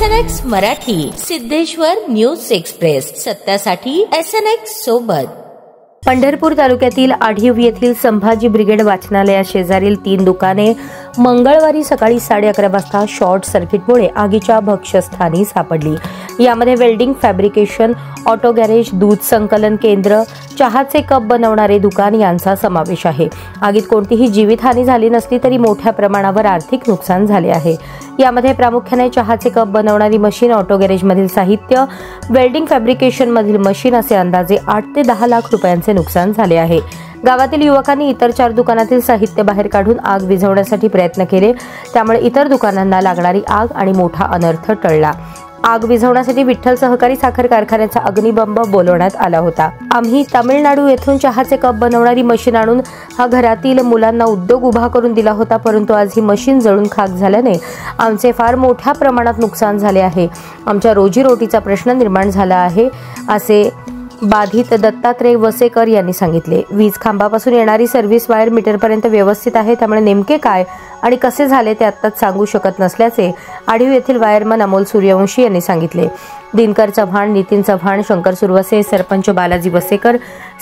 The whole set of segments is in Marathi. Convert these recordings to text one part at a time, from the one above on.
SNX Marathi, Siddheshwar news express, सत्यासाठी SNX सोबत। पंढरपूर तालुक्यातील आढीव येथील संभाजी ब्रिगेड वाचनालया शेजारील 3 दुकाने मंगळवारी सकाळी 11:30 वाजता शॉर्ट सर्किटमुळे आगीच्या भक्ष्यस्थानी सापडली। यामध्ये वेल्डिंग, फॅब्रिकेशन, ऑटो गॅरेज, दूध संकलन केंद्र, चहाचे कप बनवणारे दुकान यांचा समावेश आहे। आगीत कोणतीही जीवितहानी झाली नसली तरी मोठ्या प्रमाणावर आर्थिक नुकसान झाले आहे। यामध्ये प्रामुख्याने चहाचे कप बनवणारी मशीन, ऑटो गॅरेजमधील साहित्य, वेल्डिंग फॅब्रिकेशन मधील मशीन असे अंदाजे 8 ते 10 लाख रुपयांचे नुकसान झाले आहे। गावातील युवकांनी इतर 4 दुकानातील साहित्य बाहेर काढून आग विझवण्यासाठी प्रयत्न केले, त्यामुळे इतर दुकानांना लागणारी आग आणि मोठा अनर्थ टळला। आग विझवण्यासाठी विठ्ठल सहकारी साखर कारखान्याचा अग्निबंब बोलवण्यात आला होता। आम्ही तामिळनाडू येथून चहाचे कप बनवणारी मशीन आणून हा घरातील मुलांना उद्योग उभा करून दिला होता, परंतु आज ही मशीन जळून खाक झाल्याने आमचे फार मोठ्या प्रमाणात नुकसान झाले आहे। आमच्या रोजीरोटीचा प्रश्न निर्माण झाला आहे, असे बाधित दत्तात्रय वसेकर यांनी सांगितले। वीज खांबापासून येणारी सर्व्हिस वायर मीटरपर्यंत व्यवस्थित आहे, त्यामुळे नेमके काय आणि कसे झाले ते आत्ताच सांगू शकत नसल्याचे आढीव येथील वायरमन अमोल सूर्यवंशी यांनी सांगितले। दिनकर चव्हाण, नितीन चव्हाण, शंकर सुरवसे, सरपंच बालाजी वसेकर,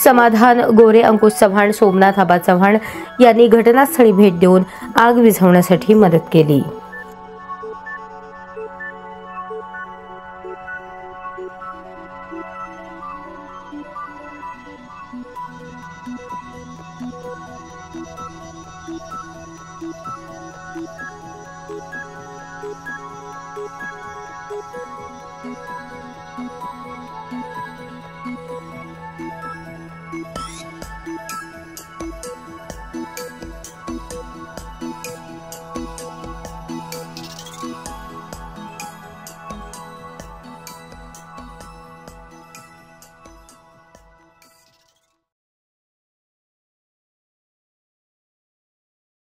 समाधान गोरे, अंकुश चव्हाण, सोमनाथ आबा चव्हाण यांनी घटनास्थळी भेट देऊन आग विझवण्यासाठी मदत केली। Thank you.